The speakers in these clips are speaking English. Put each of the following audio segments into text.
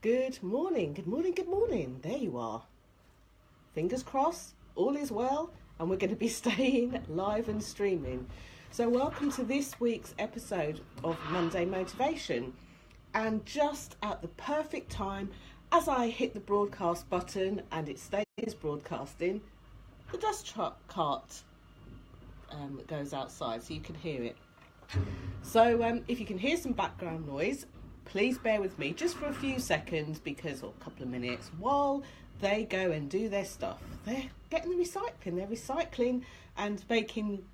Good morning, good morning, good morning. There you are. Fingers crossed, all is well, and we're going to be staying live and streaming. So welcome to this week's episode of Monday Motivation. And just at the perfect time, as I hit the broadcast button and it stays broadcasting, the dust truck cart goes outside so you can hear it. So if you can hear some background noise, please bear with me just for a few seconds or a couple of minutes while they go and do their stuff. They're getting the recycling. They're recycling and making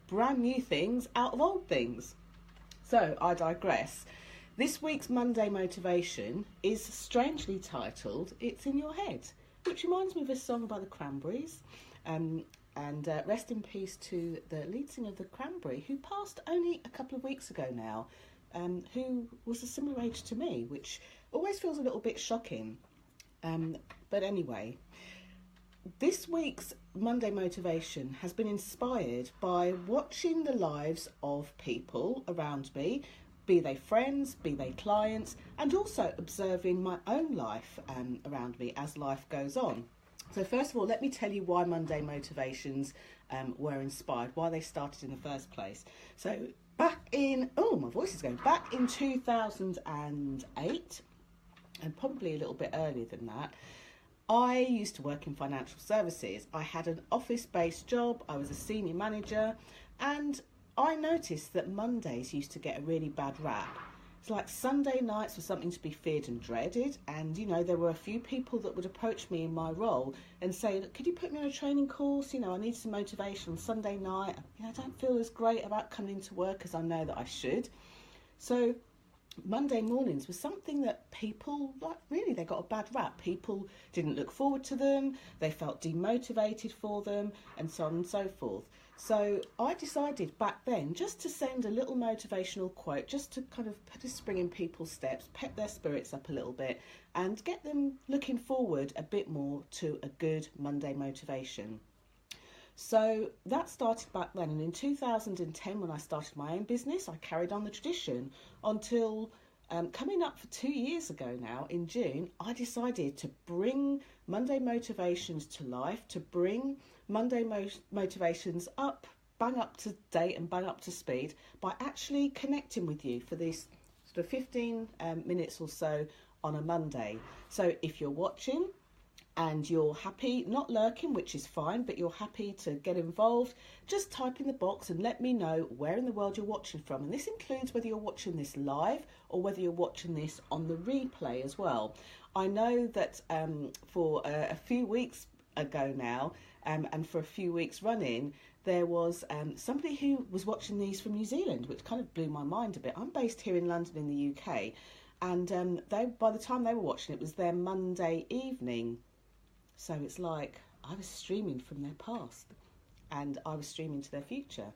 brand new things out of old things. So I digress. This week's Monday Motivation is strangely titled It's in Your Head, which reminds me of a song by the Cranberries. And rest in peace to the lead singer of the Cranberry, who passed only a couple of weeks ago now, who was a similar age to me, which always feels a little bit shocking. But anyway, this week's Monday Motivation has been inspired by watching the lives of people around me, be they friends, be they clients, and also observing my own life around me as life goes on. So first of all, let me tell you why Monday Motivations were inspired, why they started in the first place. So back in 2008, and probably a little bit earlier than that, I used to work in financial services. I had an office-based job, I was a senior manager, and I noticed that Mondays used to get a really bad rap. It's like Sunday nights were something to be feared and dreaded, and there were a few people that would approach me in my role and say, "Look, could you put me on a training course? I need some motivation on Sunday night. I don't feel as great about coming into work as I know that I should." So Monday mornings was something that people, they got a bad rap. People didn't look forward to them, they felt demotivated for them, and so on and so forth. So I decided back then just to send a little motivational quote, just to kind of put a spring in people's steps, pep their spirits up a little bit, and get them looking forward a bit more to a good Monday motivation. So that started back then, and in 2010, when I started my own business, I carried on the tradition until coming up for 2 years ago now, in June, I decided to bring Monday Motivations to life, to bring Monday Motivations bang up to date and bang up to speed by actually connecting with you for this sort of 15 minutes or so on a Monday. So if you're watching and you're happy, not lurking, which is fine, but you're happy to get involved, just type in the box and let me know where in the world you're watching from. And this includes whether you're watching this live or whether you're watching this on the replay as well. I know that for a few weeks ago now, and for a few weeks running, there was somebody who was watching these from New Zealand, which kind of blew my mind a bit. I'm based here in London in the UK, and by the time they were watching, it was their Monday evening. So it's like I was streaming from their past and I was streaming to their future.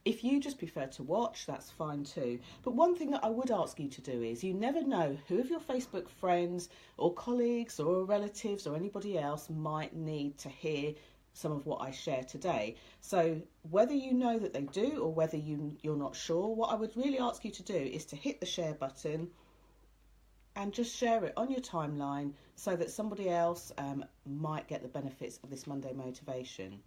If you just prefer to watch, that's fine too. But one thing that I would ask you to do is, you never know who of your Facebook friends or colleagues or relatives or anybody else might need to hear some of what I share today. So whether you know that they do or whether you're not sure, what I would really ask you to do is to hit the share button and just share it on your timeline so that somebody else might get the benefits of this Monday Motivation.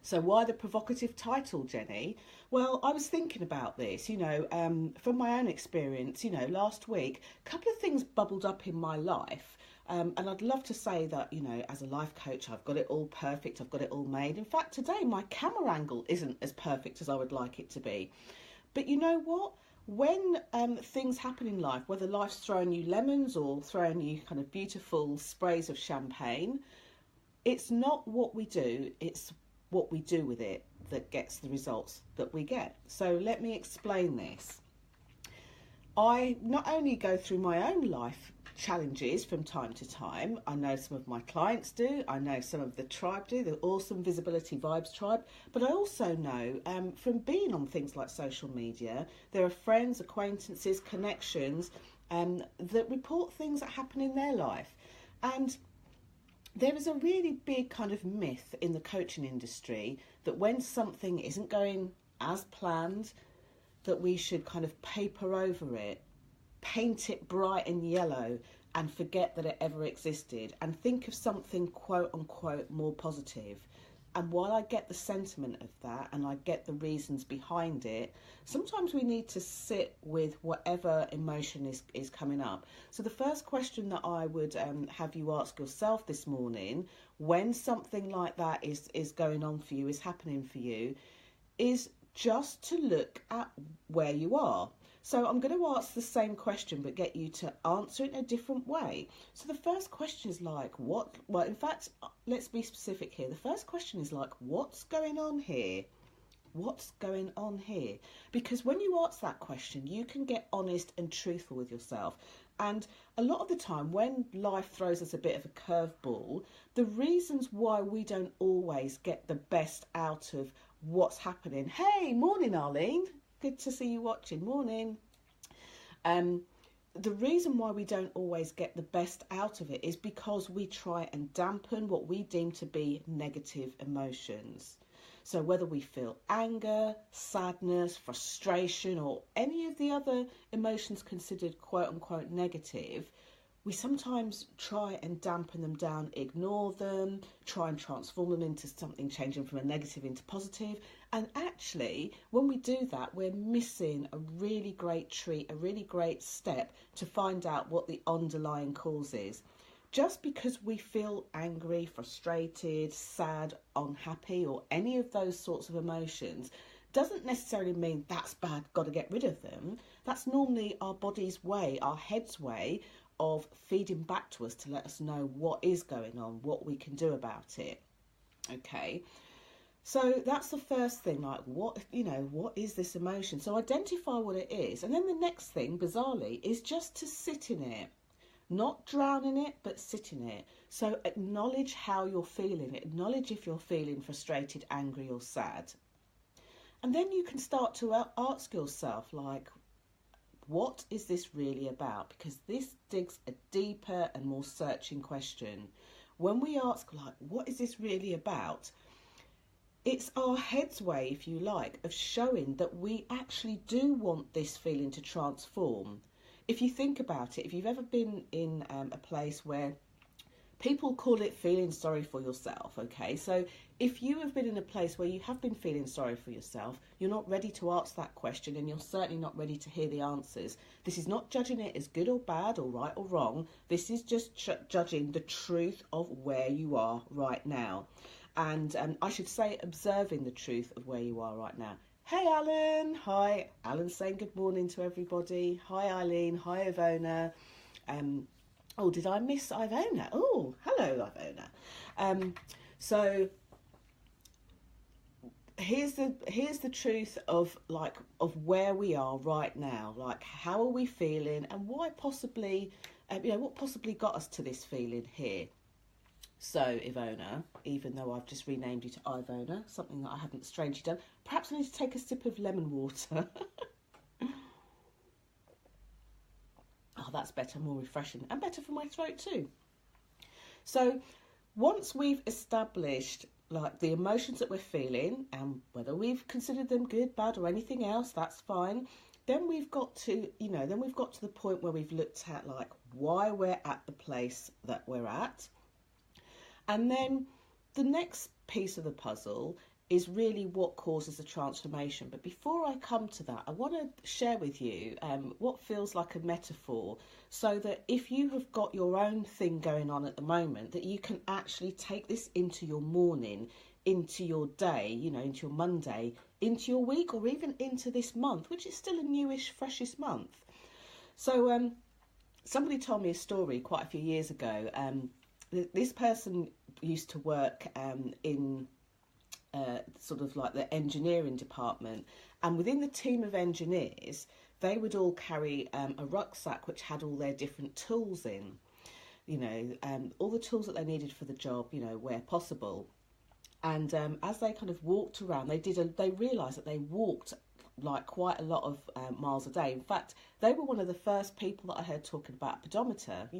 So why the provocative title, Jenny? Well, I was thinking about this, from my own experience, last week, a couple of things bubbled up in my life. And I'd love to say that, as a life coach, I've got it all perfect, I've got it all made. In fact, today my camera angle isn't as perfect as I would like it to be. But you know what? When things happen in life, whether life's throwing you lemons or throwing you kind of beautiful sprays of champagne, it's not what we do, it's what we do with it that gets the results that we get. So let me explain this. I not only go through my own life challenges from time to time, I know some of my clients do, I know some of the tribe do, the awesome Visibility Vibes tribe, but I also know from being on things like social media, there are friends, acquaintances, connections that report things that happen in their life. And there is a really big kind of myth in the coaching industry that when something isn't going as planned, that we should kind of paper over it, paint it bright and yellow, and forget that it ever existed and think of something quote unquote more positive. And while I get the sentiment of that and I get the reasons behind it, sometimes we need to sit with whatever emotion is coming up. So the first question that I would have you ask yourself this morning, when something like that is going on for you, is happening for you, is just to look at where you are. So I'm going to ask the same question but get you to answer it in a different way. So the first question is like, what? Well, in fact, let's be specific here. The first question is like, what's going on here? What's going on here? Because when you ask that question, you can get honest and truthful with yourself. And a lot of the time when life throws us a bit of a curveball, the reasons why we don't always get the best out of what's happening. Hey, morning, Arlene. Good to see you watching. Morning. The reason why we don't always get the best out of it is because we try and dampen what we deem to be negative emotions. So whether we feel anger, sadness, frustration, or any of the other emotions considered quote unquote negative, we sometimes try and dampen them down, ignore them, try and transform them into something, changing from a negative into positive. And actually, when we do that, we're missing a really great treat, a really great step to find out what the underlying cause is. Just because we feel angry, frustrated, sad, unhappy, or any of those sorts of emotions doesn't necessarily mean that's bad, got to get rid of them. That's normally our body's way, our head's way of feeding back to us to let us know what is going on, what we can do about it. Okay, so that's the first thing, like what is this emotion? So identify what it is, and then the next thing, bizarrely, is just to sit in it. Not drown in it, but sit in it. So acknowledge how you're feeling. Acknowledge if you're feeling frustrated, angry or sad. And then you can start to ask yourself, like, what is this really about? Because this digs a deeper and more searching question. When we ask, like, what is this really about? It's our head's way, if you like, of showing that we actually do want this feeling to transform. If you think about it, if you've ever been in a place where people call it feeling sorry for yourself, okay? So if you have been in a place where you have been feeling sorry for yourself, you're not ready to ask that question and you're certainly not ready to hear the answers. This is not judging it as good or bad or right or wrong. This is just judging the truth of where you are right now. And I should say observing the truth of where you are right now. Hey, Alan. Hi. Alan's saying good morning to everybody. Hi, Eileen. Hi, Ivona. Oh, did I miss Ivona? Oh, hello, Ivona. So here's the truth of where we are right now. Like, how are we feeling, and why possibly, what possibly got us to this feeling here? So, Ivona, even though I've just renamed you to Ivona, something that I haven't strangely done, perhaps I need to take a sip of lemon water. Oh, that's better, more refreshing, and better for my throat too. So, once we've established like the emotions that we're feeling, and whether we've considered them good, bad, or anything else, that's fine. Then we've got to, the point where we've looked at like why we're at the place that we're at. And then the next piece of the puzzle is really what causes the transformation. But before I come to that, I want to share with you what feels like a metaphor, so that if you have got your own thing going on at the moment, that you can actually take this into your morning, into your day, into your Monday, into your week, or even into this month, which is still a newish, freshish month. So somebody told me a story quite a few years ago. This person used to work in sort of like the engineering department, and within the team of engineers, they would all carry a rucksack which had all their different tools in, all the tools that they needed for the job, where possible. And as they kind of walked around, they realised that they walked like quite a lot of miles a day. In fact, they were one of the first people that I heard talking about a pedometer,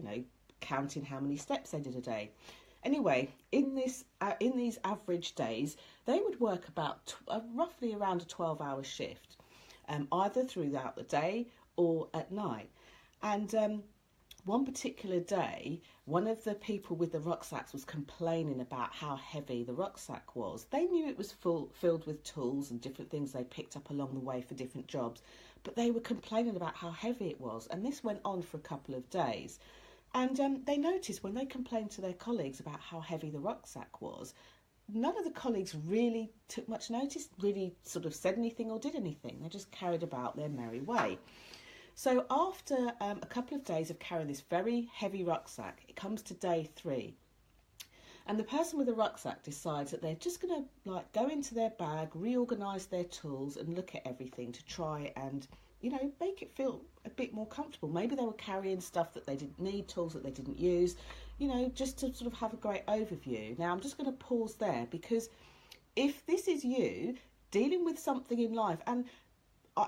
counting how many steps they did a day. Anyway, in these average days, they would work about roughly around a 12-hour shift, either throughout the day or at night. And one particular day, one of the people with the rucksacks was complaining about how heavy the rucksack was. They knew it was filled with tools and different things they picked up along the way for different jobs, but they were complaining about how heavy it was. And this went on for a couple of days. And they noticed when they complained to their colleagues about how heavy the rucksack was, none of the colleagues really took much notice, really sort of said anything or did anything. They just carried about their merry way. So after a couple of days of carrying this very heavy rucksack, it comes to day 3. And the person with the rucksack decides that they're just going to like go into their bag, reorganise their tools and look at everything to try and, you know, make it feel a bit more comfortable. Maybe they were carrying stuff that they didn't need, tools that they didn't use, you know, just to sort of have a great overview. Now, I'm just going to pause there, because if this is you dealing with something in life, and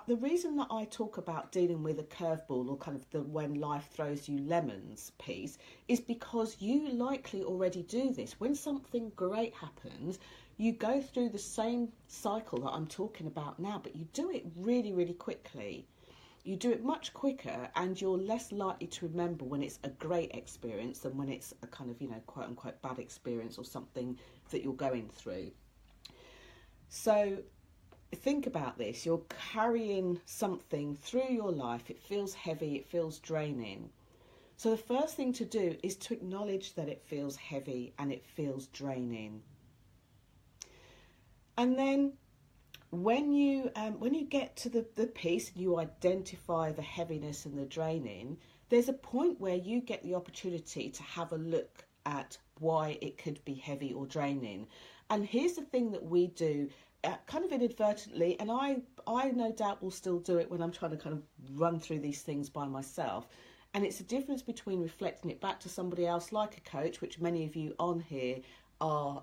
the reason that I talk about dealing with a curveball, or kind of the when life throws you lemons piece, is because you likely already do this. When something great happens, you go through the same cycle that I'm talking about now, but you do it really, really quickly. You do it much quicker, and you're less likely to remember when it's a great experience than when it's a kind of, you know, quote unquote bad experience or something that you're going through. So think about this. You're carrying something through your life. It feels heavy. It feels draining. So the first thing to do is to acknowledge that it feels heavy and it feels draining. And then when you get to the piece and you identify the heaviness and the draining, there's a point where you get the opportunity to have a look at why it could be heavy or draining. And here's the thing that we do kind of inadvertently, and I no doubt will still do it when I'm trying to kind of run through these things by myself. And it's a difference between reflecting it back to somebody else, like a coach, which many of you on here are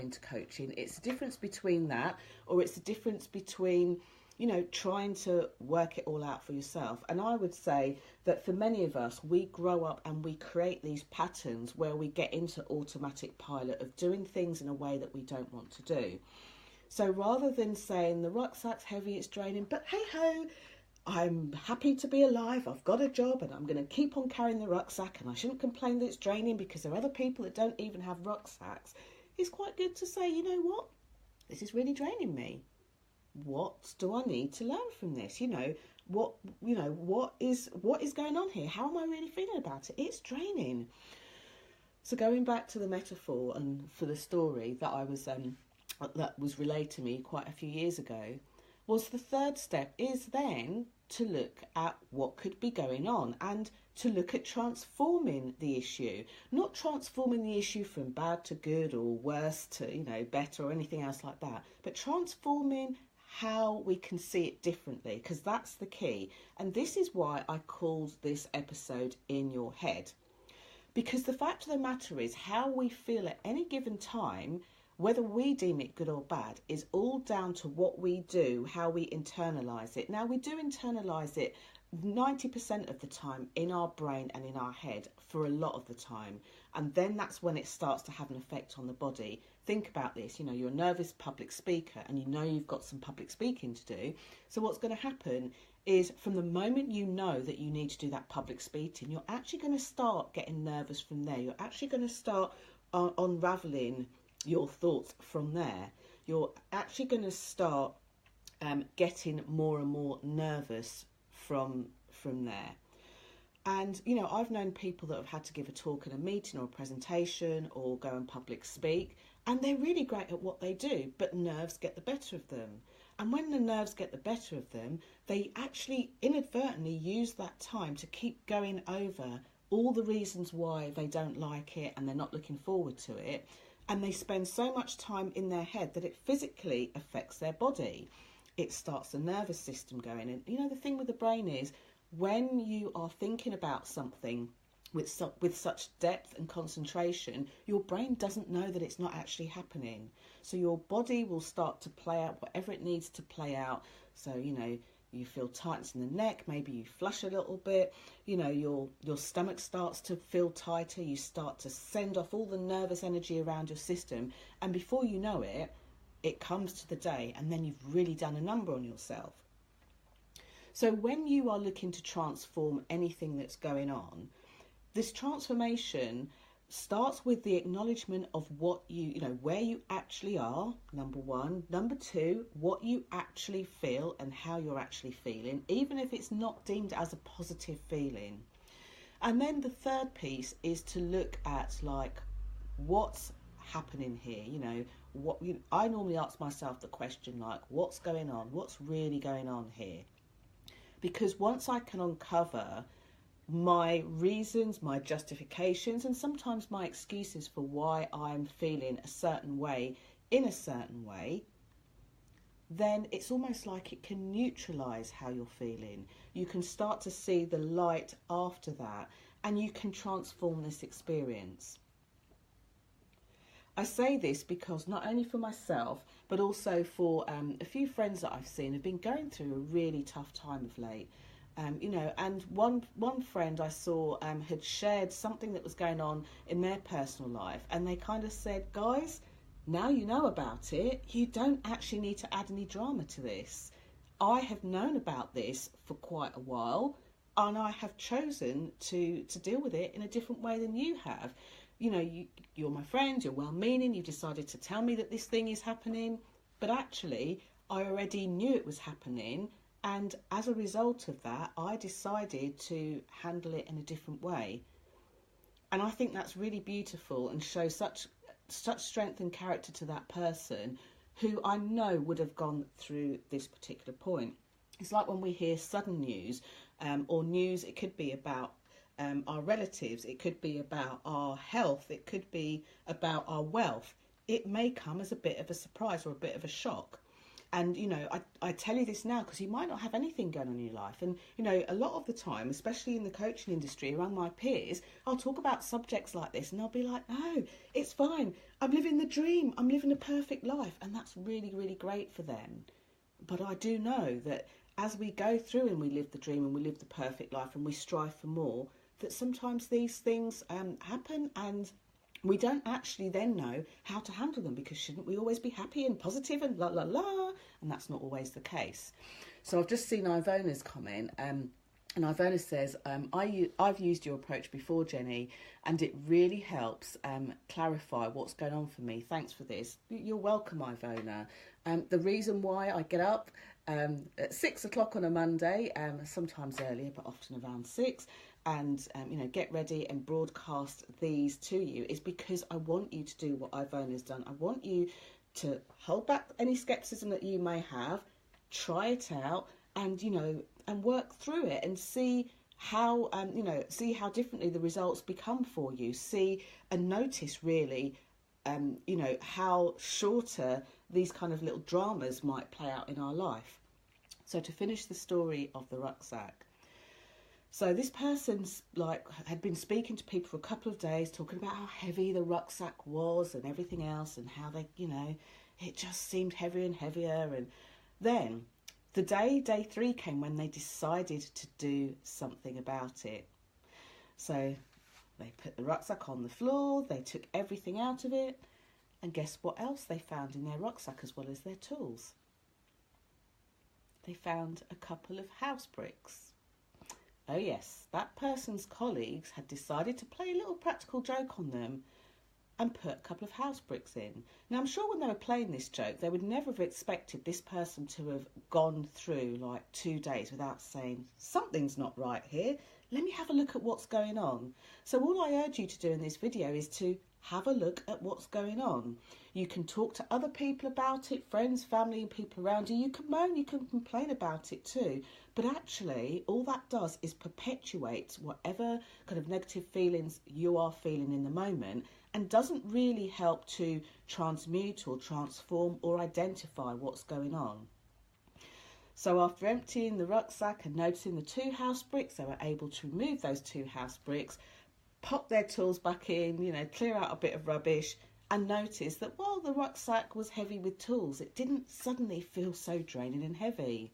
into coaching. It's a difference between that, or it's a difference between, you know, trying to work it all out for yourself. And I would say that for many of us, we grow up and we create these patterns where we get into automatic pilot of doing things in a way that we don't want to do. So rather than saying the rucksack's heavy, it's draining, but hey ho, I'm happy to be alive, I've got a job and I'm going to keep on carrying the rucksack, and I shouldn't complain that it's draining because there are other people that don't even have rucksacks, it's quite good to say, you know what, this is really draining me. What do I need to learn from this? What is going on here? How am I really feeling about it? It's draining. So going back to the metaphor and for the story that was relayed to me quite a few years ago, was the third step is then to look at what could be going on and to look at transforming the issue, not transforming the issue from bad to good or worse to, better or anything else like that, but transforming how we can see it differently, because that's the key. And this is why I called this episode In Your Head, because the fact of the matter is how we feel at any given time, whether we deem it good or bad, is all down to what we do, how we internalise it. Now, we do internalise it 90% of the time in our brain and in our head for a lot of the time. And then that's when it starts to have an effect on the body. Think about this, you're a nervous public speaker and you've got some public speaking to do. So what's going to happen is from the moment you know that you need to do that public speaking, you're actually going to start getting nervous from there. You're actually going to start unravelling your thoughts from there. You're actually going to start getting more and more nervous from there. And I've known people that have had to give a talk in a meeting or a presentation or go and public speak, and they're really great at what they do, but nerves get the better of them. And when the nerves get the better of them, they actually inadvertently use that time to keep going over all the reasons why they don't like it and they're not looking forward to it. And they spend so much time in their head that it physically affects their body. It starts the nervous system going. And the thing with the brain is, when you are thinking about something with such depth and concentration, your brain doesn't know that it's not actually happening. So your body will start to play out whatever it needs to play out. So, you feel tightness in the neck, maybe you flush a little bit, your stomach starts to feel tighter, you start to send off all the nervous energy around your system, and before you know it, it comes to the day, and then you've really done a number on yourself. So when you are looking to transform anything that's going on, this transformation starts with the acknowledgement of what where you actually are, number one. Number two, what you actually feel and how you're actually feeling, even if it's not deemed as a positive feeling. And then the third piece is to look at like what's happening here. I normally ask myself the question like, what's going on? What's really going on here? Because once I can uncover my reasons, my justifications, and sometimes my excuses for why I'm feeling a certain way in a certain way, then it's almost like it can neutralise how you're feeling. You can start to see the light after that, and you can transform this experience. I say this because not only for myself, but also for a few friends that I've seen have been going through a really tough time of late. And one friend I saw had shared something that was going on in their personal life, and they kind of said, guys, now you know about it, you don't actually need to add any drama to this. I have known about this for quite a while, and I have chosen to deal with it in a different way than you have. You're my friend, you're well-meaning, you decided to tell me that this thing is happening, but actually I already knew it was happening. And as a result of that, I decided to handle it in a different way. And I think that's really beautiful and shows such strength and character to that person who I know would have gone through this particular point. It's like when we hear sudden news or news, it could be about our relatives, it could be about our health, it could be about our wealth. It may come as a bit of a surprise or a bit of a shock. And, I tell you this now because you might not have anything going on in your life. And, a lot of the time, especially in the coaching industry, around my peers, I'll talk about subjects like this and they'll be like, no, it's fine. I'm living the dream. I'm living a perfect life. And that's really, really great for them. But I do know that as we go through and we live the dream and we live the perfect life and we strive for more, that sometimes these things happen and we don't actually then know how to handle them, because shouldn't we always be happy and positive and la la la? And that's not always the case. So I've just seen Ivona's comment, and Ivona says, I've used your approach before, Jenny, and it really helps clarify what's going on for me. Thanks for this. You're welcome, Ivona. The reason why I get up at 6 o'clock on a Monday, sometimes earlier, but often around 6, and get ready and broadcast these to you is because I want you to do what Ivona's done. I want you to hold back any skepticism that you may have, try it out, and and work through it and see how see how differently the results become for you. See and notice really how shorter these kind of little dramas might play out in our life. So to finish the story of the rucksack. So this person's had been speaking to people for a couple of days, talking about how heavy the rucksack was and everything else, and how they, it just seemed heavier and heavier. And then the day 3 came when they decided to do something about it. So they put the rucksack on the floor, they took everything out of it, and guess what else they found in their rucksack as well as their tools? They found a couple of house bricks. Oh yes, that person's colleagues had decided to play a little practical joke on them and put a couple of house bricks in. Now I'm sure when they were playing this joke, they would never have expected this person to have gone through 2 days without saying, something's not right here, let me have a look at what's going on. So all I urge you to do in this video is to have a look at what's going on. You can talk to other people about it, friends, family and people around you. You can moan, you can complain about it too. But actually, all that does is perpetuate whatever kind of negative feelings you are feeling in the moment, and doesn't really help to transmute or transform or identify what's going on. So after emptying the rucksack and noticing the 2 house bricks, they were able to remove those 2 house bricks, pop their tools back in, clear out a bit of rubbish, and notice that while the rucksack was heavy with tools, it didn't suddenly feel so draining and heavy.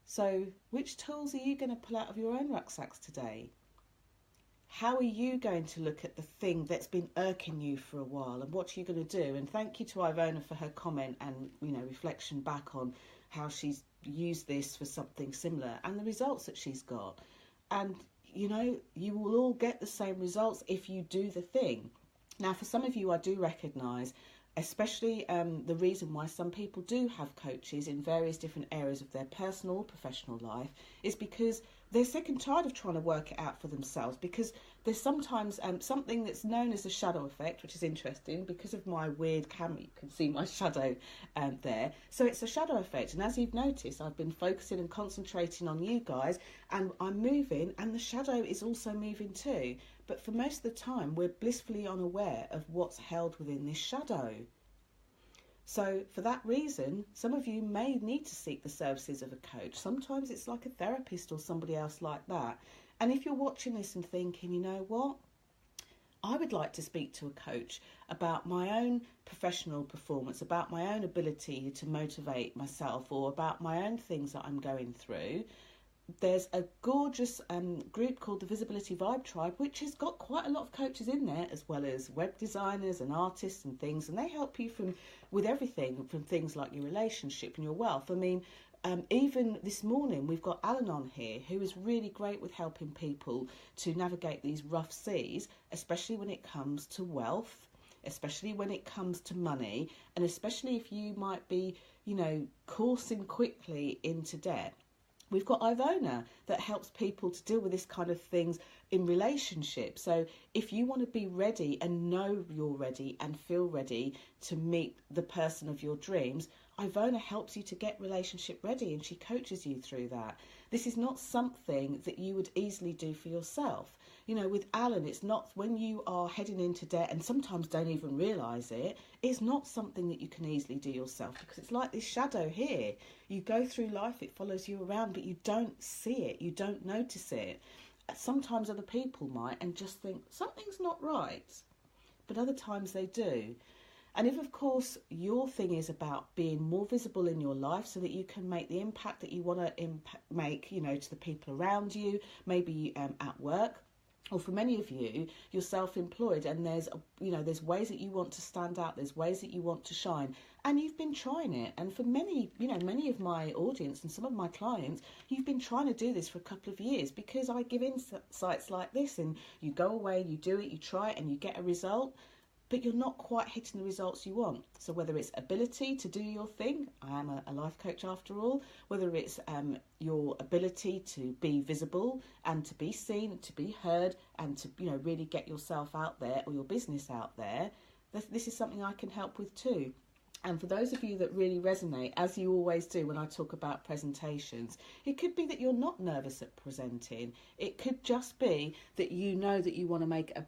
So which tools are you going to pull out of your own rucksacks today? How are you going to look at the thing that's been irking you for a while, and what are you going to do? And thank you to Ivona for her comment and reflection back on how she's used this for something similar and the results that she's got. And you know, you will all get the same results if you do the thing. Now, for some of you, I do recognise, especially the reason why some people do have coaches in various different areas of their personal or professional life is because they're sick and tired of trying to work it out for themselves, because there's sometimes something that's known as the shadow effect, which is interesting because of my weird camera. You can see my shadow there. So it's a shadow effect. And as you've noticed, I've been focusing and concentrating on you guys, and I'm moving, and the shadow is also moving too. But for most of the time, we're blissfully unaware of what's held within this shadow. So for that reason, some of you may need to seek the services of a coach. Sometimes it's like a therapist or somebody else like that. And if you're watching this and thinking, you know what, I would like to speak to a coach about my own professional performance, about my own ability to motivate myself, or about my own things that I'm going through, there's a gorgeous group called the Visibility Vibe Tribe, which has got quite a lot of coaches in there, as well as web designers and artists and things, and they help you with everything from things like your relationship and your wealth. I mean, even this morning we've got Alan on here, who is really great with helping people to navigate these rough seas, especially when it comes to wealth, especially when it comes to money, and especially if you might be, you know, coursing quickly into debt. We've got Ivona that helps people to deal with this kind of things in relationships. So if you want to be ready and know you're ready and feel ready to meet the person of your dreams, Ivona helps you to get relationship ready, and she coaches you through that. This is not something that you would easily do for yourself. You know, with Alan, it's not, when you are heading into debt and sometimes don't even realise it, it's not something that you can easily do yourself, because it's like this shadow here. You go through life, it follows you around, but you don't see it, you don't notice it. Sometimes other people might and just think something's not right, but other times they do. And if, of course, your thing is about being more visible in your life so that you can make the impact that you want to make, you know, to the people around you, maybe at work, or for many of you, you're self-employed, and there's, you know, there's ways that you want to stand out, there's ways that you want to shine, and you've been trying it. And for many, you know, many of my audience and some of my clients, you've been trying to do this for a couple of years, because I give insights like this, and you go away, you do it, you try it, and you get a result, but you're not quite hitting the results you want. So whether it's ability to do your thing, I am a life coach after all, whether it's your ability to be visible and to be seen, to be heard, and to, you know, really get yourself out there or your business out there, this is something I can help with too. And for those of you that really resonate, as you always do when I talk about presentations, it could be that you're not nervous at presenting. It could just be that you know that you want to make a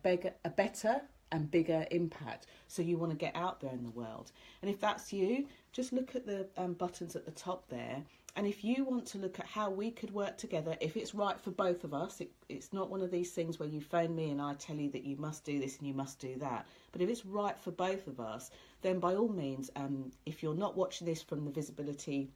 better and bigger impact, so you want to get out there in the world. And if that's you, just look at the buttons at the top there, and if you want to look at how we could work together, if it's right for both of us, it's not one of these things where you phone me and I tell you that you must do this and you must do that, but if it's right for both of us, then by all means, if you're not watching this from the Visibility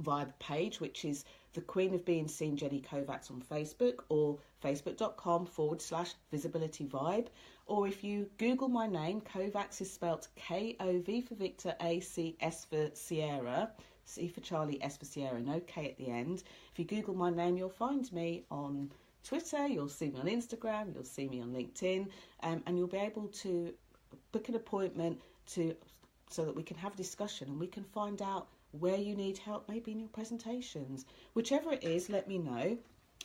Vibe page, which is the Queen of Being Seen, Jenny Kovacs, on Facebook, or facebook.com/Visibility Vibe, or if you Google my name, Kovacs is spelt K-O-V for Victor, A-C, S for Sierra, C for Charlie, S for Sierra, no K at the end. If you Google my name, you'll find me on Twitter, you'll see me on Instagram, you'll see me on LinkedIn, and you'll be able to book an appointment so that we can have a discussion and we can find out where you need help, maybe in your presentations. Whichever it is, let me know.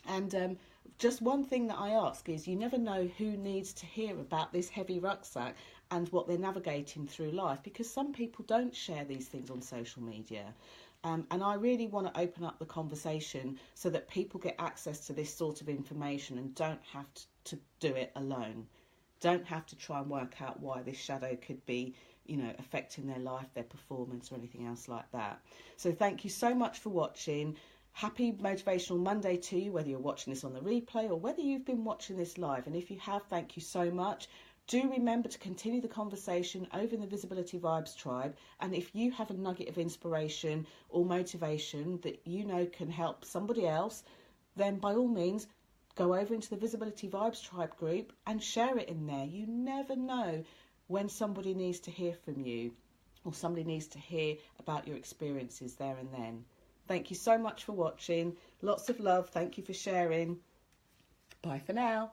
And just one thing that I ask is, you never know who needs to hear about this heavy rucksack and what they're navigating through life, because some people don't share these things on social media. And I really want to open up the conversation so that people get access to this sort of information and don't have to do it alone. Don't have to try and work out why this shadow could be, you know, affecting their life, their performance, or anything else like that. So thank you so much for watching. Happy Motivational Monday to you, whether you're watching this on the replay or whether you've been watching this live. And if you have, thank you so much. Do remember to continue the conversation over in the Visibility Vibes tribe. And if you have a nugget of inspiration or motivation that you know can help somebody else, then by all means, go over into the Visibility Vibes tribe group and share it in there. You never know when somebody needs to hear from you, or somebody needs to hear about your experiences there and then. Thank you so much for watching. Lots of love. Thank you for sharing. Bye for now.